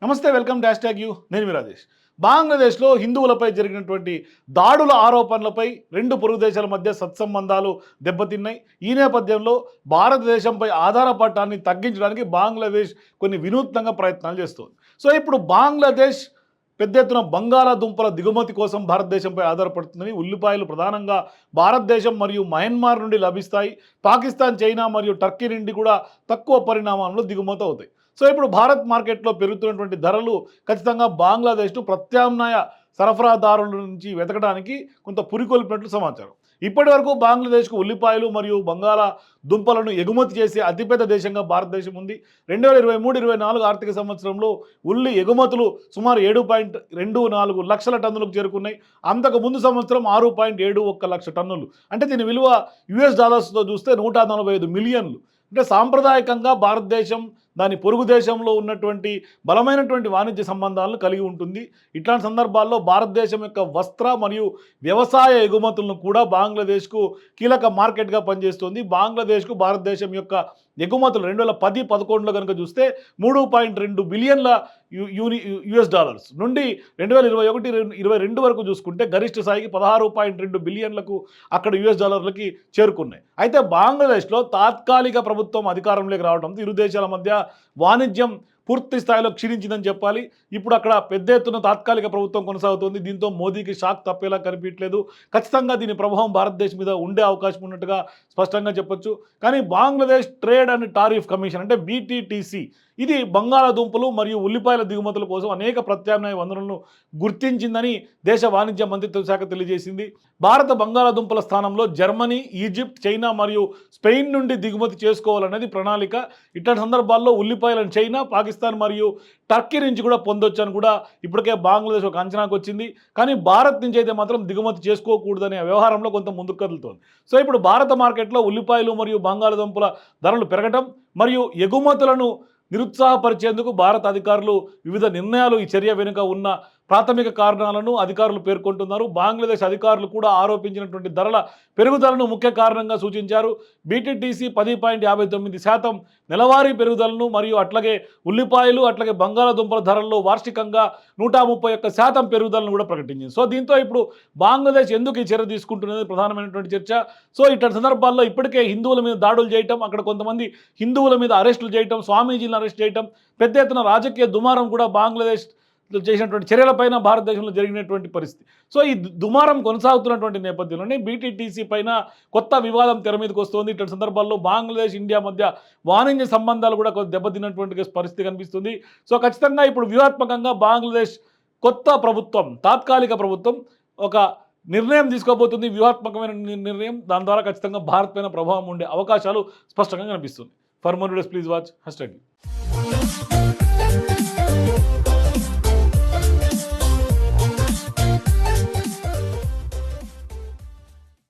నమస్తే, welcome dash tag you. నేను మీ రాజేష్. బంగ్లాదేశ్లో హిందువులపై జరిగినటువంటి దాడుల ఆరోపణలపై రెండు పొరుగు దేశాల మధ్య సత్సంబంధాలు దెబ్బతిన్నాయి. ఈ నేపథ్యంలో భారతదేశంపై ఆధారపడటాన్ని తగ్గించడానికి బంగ్లాదేశ్ కొన్ని వినూత్నంగా ప్రయత్నాలు చేస్తోంది. సో ఇప్పుడు బంగ్లాదేశ్ పెద్ద ఎత్తున బంగాళాదుంపల దిగుమతి కోసం భారతదేశంపై ఆధారపడుతుందని, ఉల్లిపాయలు ప్రధానంగా భారతదేశం మరియు మయన్మార్ నుండి లభిస్తాయి. పాకిస్తాన్, చైనా మరియు టర్కీ నుండి కూడా తక్కువ పరిమాణంలో దిగుమతి అవుతాయి. సో ఇప్పుడు భారత్ మార్కెట్లో పెరుగుతున్నటువంటి ధరలు ఖచ్చితంగా బంగ్లాదేశ్ను ప్రత్యామ్నాయ సరఫరాదారుల నుంచి వెతకడానికి కొంత పురికొల్పినట్లు సమాచారం. ఇప్పటి వరకు బంగ్లాదేశ్కు ఉల్లిపాయలు మరియు బంగాళాదుంపలను ఎగుమతి చేసే అతిపెద్ద దేశంగా భారతదేశం ఉంది. 2023-24 ఆర్థిక సంవత్సరంలో ఉల్లి ఎగుమతులు సుమారు 7.24 లక్షల టన్నులకు చేరుకున్నాయి. అంతకు ముందు సంవత్సరం 6.71 లక్ష టన్నులు. అంటే దీని విలువ US డాలర్స్తో చూస్తే 145 మిలియన్లు. అంటే సాంప్రదాయకంగా భారతదేశం దాని పొరుగు దేశంలో ఉన్నటువంటి బలమైనటువంటి వాణిజ్య సంబంధాలను కలిగి ఉంటుంది. ఇట్లాంటి సందర్భాల్లో భారతదేశం యొక్క వస్త్ర మరియు వ్యవసాయ ఎగుమతులను కూడా బంగ్లాదేశ్కు కీలక మార్కెట్గా పనిచేస్తుంది. బంగ్లాదేశ్కు భారతదేశం యొక్క ఎగుమతులు 2010-11లో కనుక చూస్తే 3.2 బిలియన్ల US డాలర్స్ నుండి 2021-22 వరకు చూసుకుంటే గరిష్ట స్థాయికి 16.2 బిలియన్లకు అక్కడ US డాలర్లకి చేరుకున్నాయి. అయితే బంగ్లాదేశ్లో తాత్కాలిక ప్రభుత్వం అధికారంలోకి రావడంతో ఇరు దేశాల మధ్య వాణిజ్యం పూర్తి స్థాయిలో క్షీణించిందని చెప్పాలి. ఇప్పుడు అక్కడ పెద్ద ఎత్తున తాత్కాలిక ప్రభుత్వం కొనసాగుతుంది. దీంతో మోదీకి షాక్ తప్పేలా కనిపించలేదు. ఖచ్చితంగా దీని ప్రభావం భారతదేశం మీద ఉండే అవకాశం ఉన్నట్టుగా స్పష్టంగా చెప్పొచ్చు. కానీ Bangladesh trade and tariff commission అంటే BTTC ఇది బంగాళాదుంపలు మరియు ఉల్లిపాయల దిగుమతుల కోసం అనేక ప్రత్యామ్నాయ వనరులను గుర్తించిందని దేశ వాణిజ్య మంత్రిత్వ శాఖ తెలియజేసింది. భారత బంగాళాదుంపల స్థానంలో జర్మనీ, ఈజిప్ట్, చైనా మరియు స్పెయిన్ నుండి దిగుమతి చేసుకోవాలనేది ప్రణాళిక. ఇట్లాంటి సందర్భాల్లో ఉల్లిపాయలను చైనా, పాకిస్తాన్ మరియు టర్కీ నుంచి కూడా పొందొచ్చు అని కూడా ఇప్పటికే బంగ్లాదేశ్ ఒక అంచనాకు వచ్చింది. కానీ భారత్ నుంచి అయితే మాత్రం దిగుమతి చేసుకోకూడదనే వ్యవహారంలో కొంత ముందుకు కదులుతోంది. సో ఇప్పుడు భారత మార్కెట్లో ఉల్లిపాయలు మరియు బంగాళాదుంపల ధరలు పెరగటం మరియు ఎగుమతులను నిరుత్సాహపరిచేందుకు భారత అధికారులు వివిధ నిర్ణయాలు ఈ చర్య వెనుక ఉన్న ప్రాథమిక కారణాలను అధికారులు పేర్కొంటున్నారు. బంగ్లాదేశ్ అధికారులు కూడా ఆరోపించినటువంటి ధరల పెరుగుదలను ముఖ్య కారణంగా సూచించారు. BTTC 10.59% నెలవారీ పెరుగుదలను మరియు అట్లాగే ఉల్లిపాయలు అట్లాగే బంగాళాదుంపల ధరల్లో వార్షికంగా 131% పెరుగుదలను కూడా ప్రకటించింది. సో దీంతో ఇప్పుడు బంగ్లాదేశ్ ఎందుకు ఈ చర్య తీసుకుంటున్నది ప్రధానమైనటువంటి చర్చ. సో ఇట్లాంటి సందర్భాల్లో ఇప్పటికే హిందువుల మీద దాడులు చేయటం, అక్కడ కొంతమంది హిందువుల మీద అరెస్టులు చేయటం, స్వామీజీలను అరెస్ట్ చేయటం, పెద్ద ఎత్తున రాజకీయ దుమారం కూడా బంగ్లాదేశ్ చేసినటువంటి చర్యలపైన భారతదేశంలో జరిగినటువంటి పరిస్థితి. సో ఈ దుమారం కొనసాగుతున్నటువంటి నేపథ్యంలోనే BTTC పైన కొత్త వివాదం తెర మీదకి వస్తుంది. ఇట్లాంటి సందర్భాల్లో బంగ్లాదేశ్, ఇండియా మధ్య వాణిజ్య సంబంధాలు కూడా కొంత దెబ్బతిన్నటువంటి పరిస్థితి కనిపిస్తుంది. సో ఖచ్చితంగా ఇప్పుడు వ్యూహాత్మకంగా బంగ్లాదేశ్ కొత్త ప్రభుత్వం, తాత్కాలిక ప్రభుత్వం ఒక నిర్ణయం తీసుకోబోతుంది. వ్యూహాత్మకమైన నిర్ణయం. దాని ద్వారా ఖచ్చితంగా భారత్ పైన ప్రభావం ఉండే అవకాశాలు స్పష్టంగా కనిపిస్తుంది. For more videos please watch #.